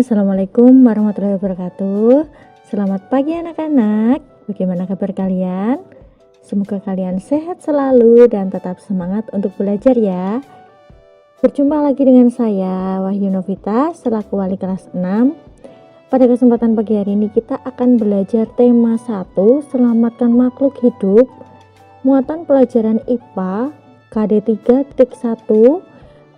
Assalamualaikum warahmatullahi wabarakatuh. Selamat pagi anak-anak. Bagaimana kabar kalian? Semoga kalian sehat selalu dan tetap semangat untuk belajar ya. Berjumpa lagi dengan saya Wahyu Novita selaku wali kelas 6. Pada kesempatan pagi hari ini kita akan belajar tema 1, selamatkan makhluk hidup. Muatan pelajaran IPA KD 3.1,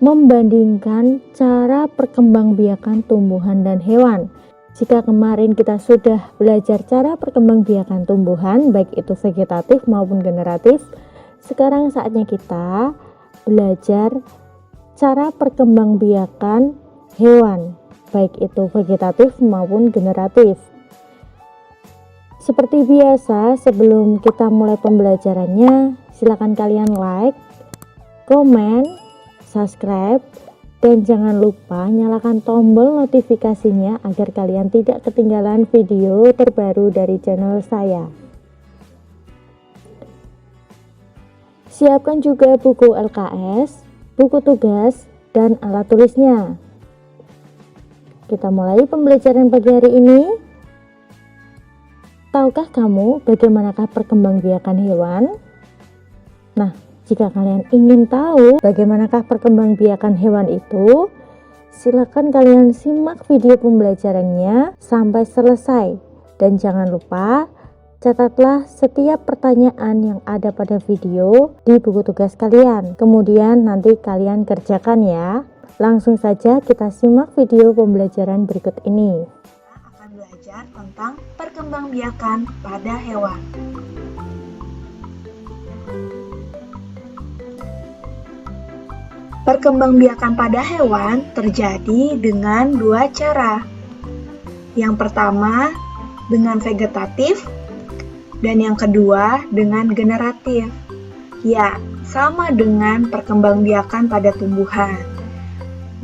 membandingkan cara perkembangbiakan tumbuhan dan hewan. Jika kemarin kita sudah belajar cara perkembangbiakan tumbuhan, baik itu vegetatif maupun generatif, sekarang saatnya kita belajar cara perkembangbiakan hewan, baik itu vegetatif maupun generatif. Seperti biasa, sebelum kita mulai pembelajarannya, silakan kalian like, komen, subscribe, dan jangan lupa nyalakan tombol notifikasinya agar kalian tidak ketinggalan video terbaru dari channel saya. Siapkan juga buku LKS, buku tugas, dan alat tulisnya. Kita mulai pembelajaran pagi hari ini. Tahukah kamu bagaimanakah perkembangbiakan hewan? Nah, jika kalian ingin tahu bagaimanakah perkembangbiakan hewan itu, silakan kalian simak video pembelajarannya sampai selesai. Dan jangan lupa, catatlah setiap pertanyaan yang ada pada video di buku tugas kalian. Kemudian nanti kalian kerjakan ya. Langsung saja kita simak video pembelajaran berikut ini. Kita akan belajar tentang perkembangbiakan pada hewan. Perkembangbiakan pada hewan terjadi dengan dua cara. Yang pertama dengan vegetatif dan yang kedua dengan generatif. Ya, sama dengan perkembangbiakan pada tumbuhan.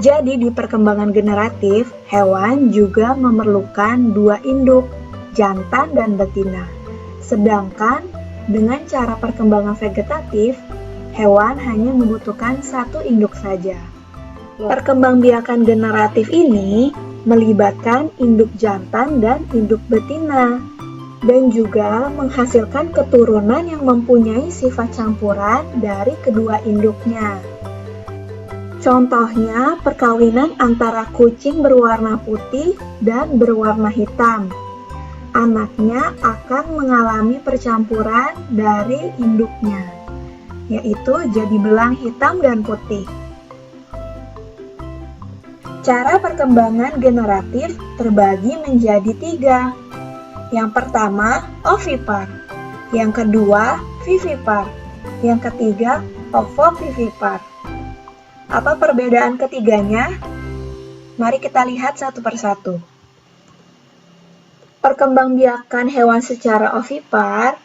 Jadi di perkembangan generatif, hewan juga memerlukan dua induk, jantan dan betina. Sedangkan dengan cara perkembangan vegetatif, hewan hanya membutuhkan satu induk saja. Perkembangbiakan generatif ini melibatkan induk jantan dan induk betina, dan juga menghasilkan keturunan yang mempunyai sifat campuran dari kedua induknya. Contohnya perkawinan antara kucing berwarna putih dan berwarna hitam. Anaknya akan mengalami percampuran dari induknya, yaitu jadi belang hitam dan putih. Cara perkembangan generatif terbagi menjadi 3. Yang pertama, ovipar. Yang kedua, vivipar. Yang ketiga, ovovivipar. Apa perbedaan ketiganya? Mari kita lihat satu persatu. Perkembangbiakan hewan secara ovipar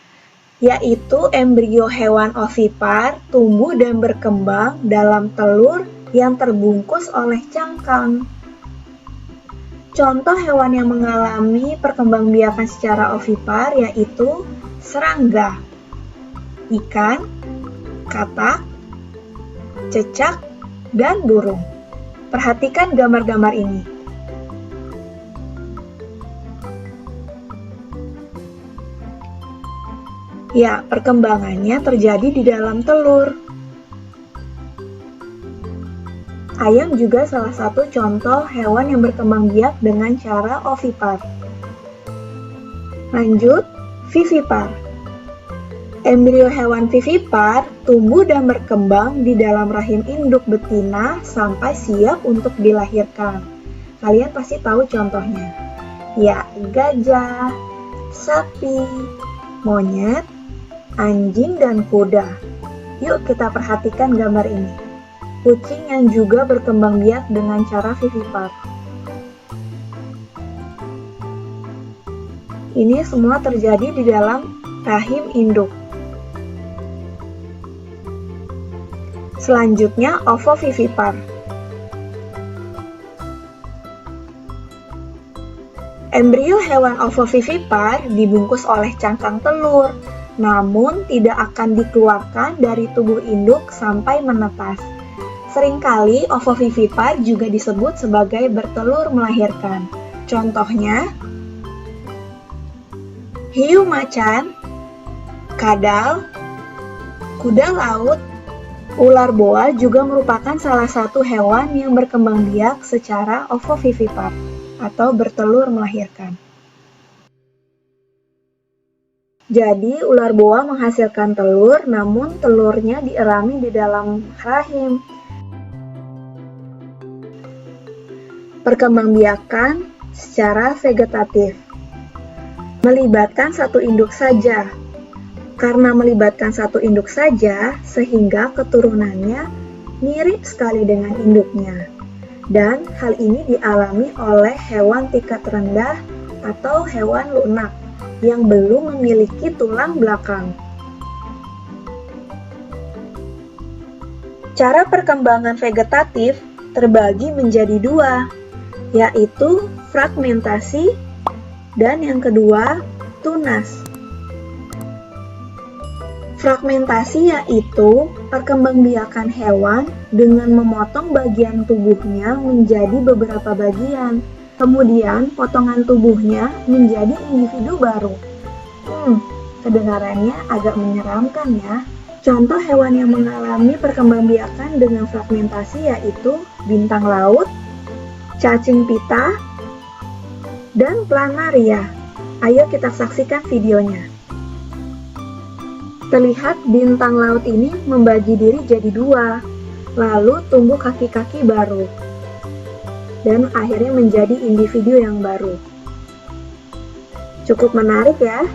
yaitu embrio hewan ovipar tumbuh dan berkembang dalam telur yang terbungkus oleh cangkang. Contoh hewan yang mengalami perkembangbiakan secara ovipar yaitu serangga, ikan, katak, cecak, dan burung. Perhatikan gambar-gambar ini. Ya, perkembangannya terjadi di dalam telur. Ayam juga salah satu contoh hewan yang berkembang biak dengan cara ovipar. Lanjut, vivipar. Embrio hewan vivipar tumbuh dan berkembang di dalam rahim induk betina sampai siap untuk dilahirkan. Kalian pasti tahu contohnya. Ya, gajah, sapi, monyet, anjing, dan kuda. Yuk kita perhatikan gambar ini. Kucing yang juga berkembang biak dengan cara vivipar. Ini semua terjadi di dalam rahim induk. Selanjutnya, ovovivipar. Embrio hewan ovovivipar dibungkus oleh cangkang telur, namun tidak akan dikeluarkan dari tubuh induk sampai menetas. Seringkali ovovivipar juga disebut sebagai bertelur melahirkan. Contohnya, hiu macan, kadal, kuda laut, ular boa juga merupakan salah satu hewan yang berkembang biak secara ovovivipar atau bertelur melahirkan. Jadi, ular boa menghasilkan telur, namun telurnya dierami di dalam rahim. Perkembangbiakan secara vegetatif melibatkan satu induk saja. Karena melibatkan satu induk saja, sehingga keturunannya mirip sekali dengan induknya. Dan hal ini dialami oleh hewan tingkat rendah atau hewan lunak yang belum memiliki tulang belakang. Cara perkembangan vegetatif terbagi menjadi dua, yaitu fragmentasi dan yang kedua tunas. Fragmentasi yaitu perkembangbiakan hewan dengan memotong bagian tubuhnya menjadi beberapa bagian. Kemudian potongan tubuhnya menjadi individu baru. Kedengarannya agak menyeramkan ya. Contoh hewan yang mengalami perkembangbiakan dengan fragmentasi yaitu bintang laut, cacing pita, dan planaria. Ayo kita saksikan videonya. Terlihat bintang laut ini membagi diri jadi dua, lalu tumbuh kaki-kaki baru, dan akhirnya menjadi individu yang baru. Cukup menarik ya.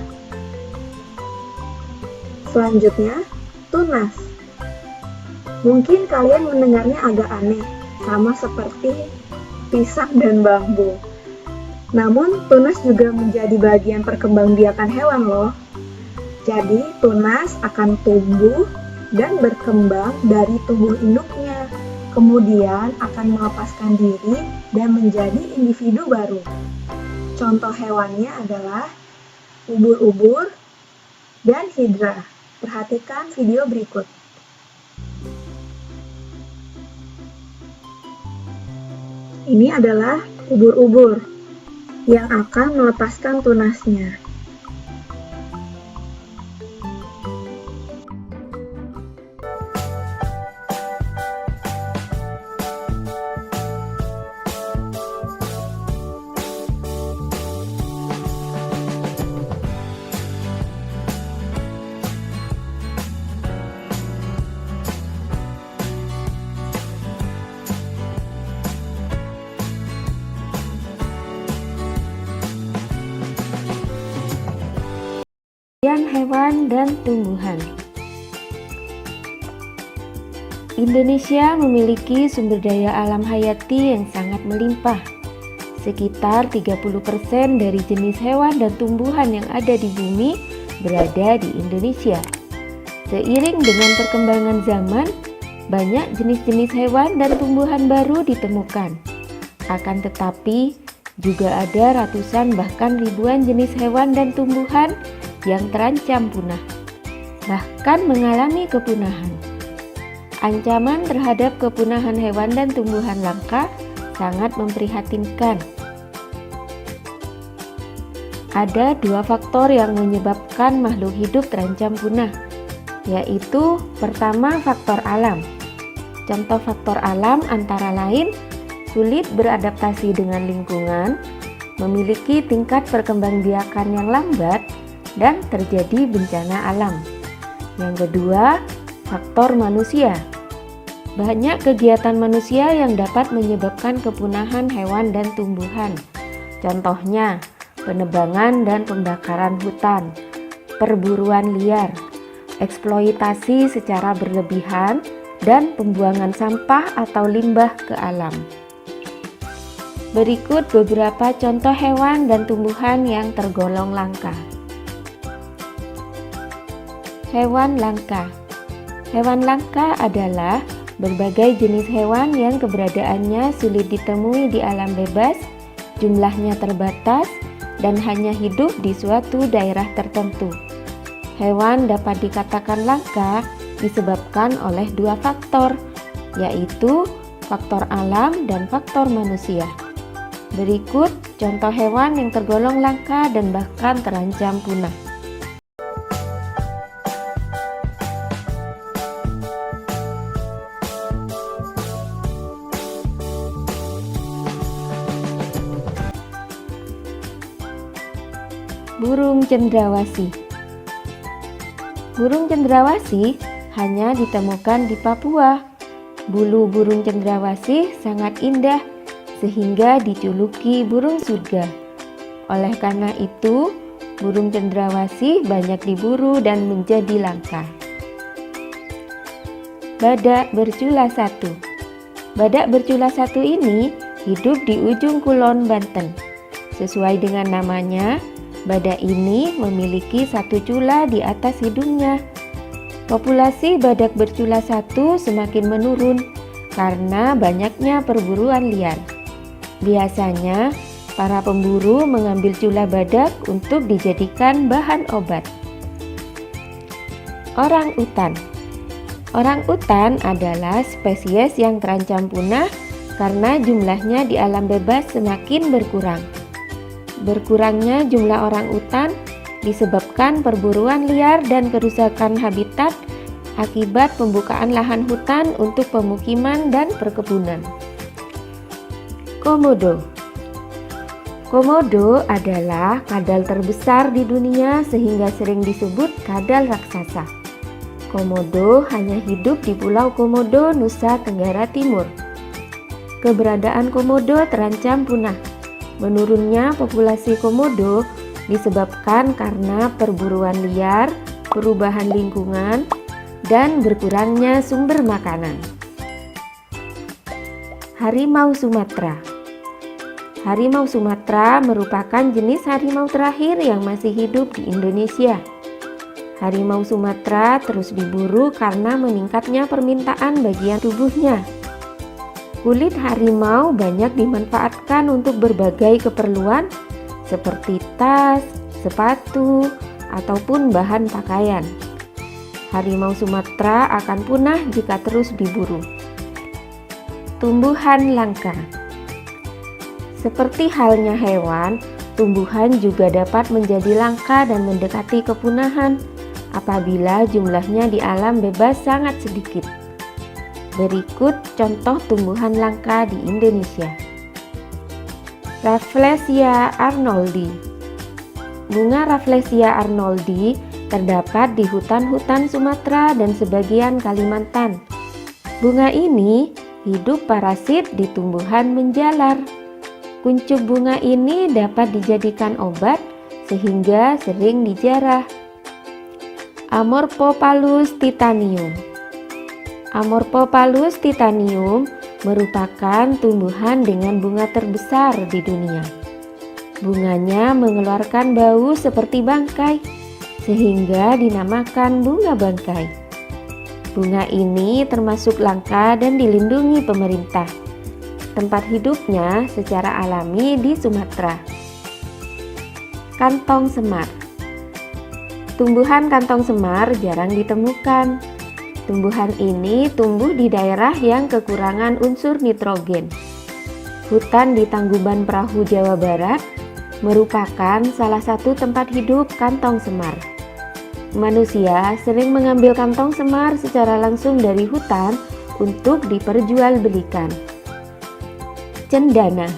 Selanjutnya, tunas. Mungkin kalian mendengarnya agak aneh, sama seperti pisang dan bambu. Namun, tunas juga menjadi bagian perkembangbiakan hewan loh. Jadi, tunas akan tumbuh dan berkembang dari tubuh induknya. Kemudian akan melepaskan diri dan menjadi individu baru. Contoh hewannya adalah ubur-ubur dan hidra. Perhatikan video berikut. Ini adalah ubur-ubur yang akan melepaskan tunasnya. Hewan dan tumbuhan. Indonesia memiliki sumber daya alam hayati yang sangat melimpah. Sekitar 30% dari jenis hewan dan tumbuhan yang ada di bumi berada di Indonesia. Seiring dengan perkembangan zaman, banyak jenis-jenis hewan dan tumbuhan baru ditemukan. Akan tetapi, juga ada ratusan bahkan ribuan jenis hewan dan tumbuhan yang terancam punah, bahkan mengalami kepunahan. Ancaman terhadap kepunahan hewan dan tumbuhan langka sangat memprihatinkan. Ada dua faktor yang menyebabkan makhluk hidup terancam punah, yaitu pertama faktor alam. Contoh faktor alam antara lain sulit beradaptasi dengan lingkungan, memiliki tingkat perkembangbiakan yang lambat, dan terjadi bencana alam. Yang kedua, faktor manusia. Banyak kegiatan manusia yang dapat menyebabkan kepunahan hewan dan tumbuhan. Contohnya, penebangan dan pembakaran hutan, perburuan liar, eksploitasi secara berlebihan, dan pembuangan sampah atau limbah ke alam. Berikut beberapa contoh hewan dan tumbuhan yang tergolong langka. Hewan langka. Hewan langka adalah berbagai jenis hewan yang keberadaannya sulit ditemui di alam bebas, jumlahnya terbatas, dan hanya hidup di suatu daerah tertentu. Hewan dapat dikatakan langka disebabkan oleh dua faktor. yaitu faktor alam dan faktor manusia. Berikut contoh hewan yang tergolong langka dan bahkan terancam punah. Burung cendrawasih. Burung cendrawasih hanya ditemukan di Papua. Bulu burung cendrawasih sangat indah sehingga dijuluki burung surga. Oleh karena itu, burung cendrawasih banyak diburu dan menjadi langka. Badak bercula satu. Badak bercula satu ini hidup di ujung kulon Banten. Sesuai dengan namanya, badak ini memiliki satu cula di atas hidungnya. Populasi badak bercula satu semakin menurun karena banyaknya perburuan liar. Biasanya, para pemburu mengambil cula badak untuk dijadikan bahan obat. Orang-utan. Orang-utan adalah spesies yang terancam punah karena jumlahnya di alam bebas semakin berkurang. Berkurangnya jumlah orang-utan disebabkan perburuan liar dan kerusakan habitat akibat pembukaan lahan hutan untuk pemukiman dan perkebunan. Komodo. Komodo adalah kadal terbesar di dunia sehingga sering disebut kadal raksasa. Komodo hanya hidup di Pulau Komodo, Nusa Tenggara Timur. Keberadaan komodo terancam punah. Menurunnya populasi komodo disebabkan karena perburuan liar, perubahan lingkungan, dan berkurangnya sumber makanan. Harimau Sumatera. Harimau Sumatera merupakan jenis harimau terakhir yang masih hidup di Indonesia. Harimau Sumatera terus diburu karena meningkatnya permintaan bagian tubuhnya. Kulit harimau banyak dimanfaatkan untuk berbagai keperluan seperti tas, sepatu, ataupun bahan pakaian. Harimau Sumatera akan punah jika terus diburu. Tumbuhan langka. Seperti halnya hewan, tumbuhan juga dapat menjadi langka dan mendekati kepunahan apabila jumlahnya di alam bebas sangat sedikit. Berikut contoh tumbuhan langka di Indonesia. Rafflesia arnoldi. Bunga Rafflesia arnoldi terdapat di hutan-hutan Sumatera dan sebagian Kalimantan. Bunga ini hidup parasit di tumbuhan menjalar. Kuncup bunga ini dapat dijadikan obat sehingga sering dijarah. Amorphophallus titanium. Amorphophallus titanium merupakan tumbuhan dengan bunga terbesar di dunia. Bunganya mengeluarkan bau seperti bangkai, sehingga dinamakan bunga bangkai. Bunga ini termasuk langka dan dilindungi pemerintah. Tempat hidupnya secara alami di Sumatera. Kantong semar. Tumbuhan kantong semar jarang ditemukan. Tumbuhan ini tumbuh di daerah yang kekurangan unsur nitrogen. Hutan di Tangkuban Perahu, Jawa Barat merupakan salah satu tempat hidup kantong semar. Manusia sering mengambil kantong semar secara langsung dari hutan untuk diperjualbelikan. Cendana.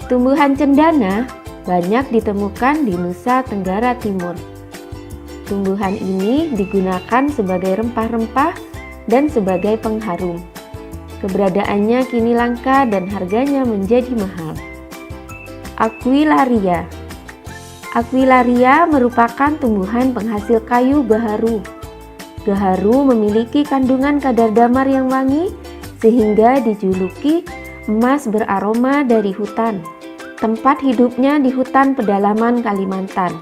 Tumbuhan cendana banyak ditemukan di Nusa Tenggara Timur. Tumbuhan ini digunakan sebagai rempah-rempah dan sebagai pengharum. Keberadaannya kini langka dan harganya menjadi mahal. Aquilaria. Aquilaria merupakan tumbuhan penghasil kayu gaharu. Gaharu memiliki kandungan kadar damar yang wangi sehingga dijuluki emas beraroma dari hutan. Tempat hidupnya di hutan pedalaman Kalimantan.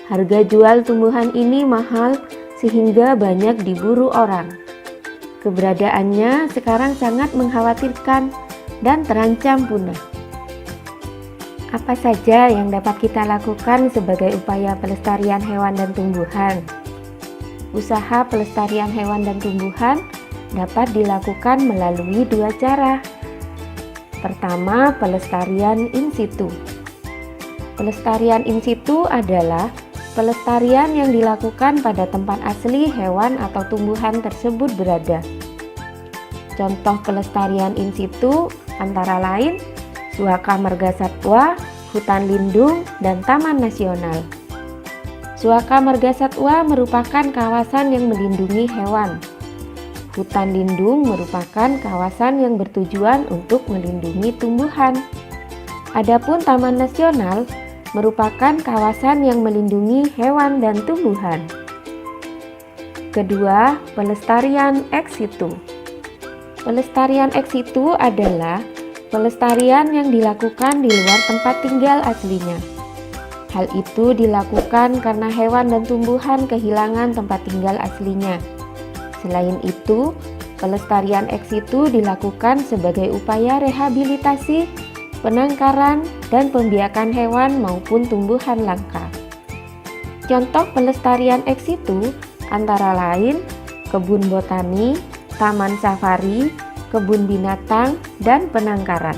Harga jual tumbuhan ini mahal sehingga banyak diburu orang. Keberadaannya sekarang sangat mengkhawatirkan dan terancam punah. Apa saja yang dapat kita lakukan sebagai upaya pelestarian hewan dan tumbuhan? Usaha pelestarian hewan dan tumbuhan dapat dilakukan melalui dua cara. Pertama, pelestarian in situ. Pelestarian in situ adalah pelestarian yang dilakukan pada tempat asli hewan atau tumbuhan tersebut berada. Contoh pelestarian in situ antara lain Suaka Marga Satwa, hutan lindung, dan taman nasional. Suaka Marga Satwa merupakan kawasan yang melindungi hewan. Hutan lindung merupakan kawasan yang bertujuan untuk melindungi tumbuhan. Adapun taman nasional merupakan kawasan yang melindungi hewan dan tumbuhan. Kedua, pelestarian ex situ. Pelestarian ex situ adalah pelestarian yang dilakukan di luar tempat tinggal aslinya. Hal itu dilakukan karena hewan dan tumbuhan kehilangan tempat tinggal aslinya. Selain itu, pelestarian ex situ dilakukan sebagai upaya rehabilitasi, penangkaran, dan pembiakan hewan maupun tumbuhan langka. Contoh pelestarian ex situ antara lain kebun botani, taman safari, kebun binatang, dan penangkaran.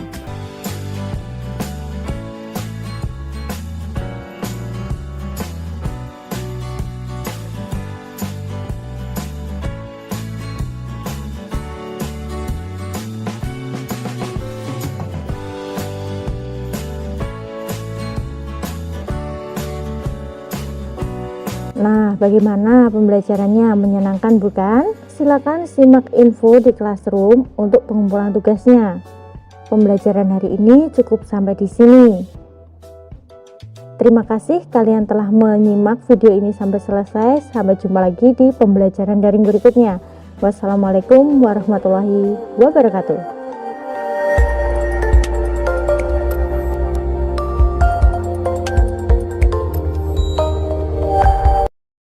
Nah, bagaimana pembelajarannya? Menyenangkan bukan? Silakan simak info di Classroom untuk pengumpulan tugasnya. Pembelajaran hari ini cukup sampai di sini. Terima kasih kalian telah menyimak video ini sampai selesai. Sampai jumpa lagi di pembelajaran daring berikutnya. Wassalamualaikum warahmatullahi wabarakatuh.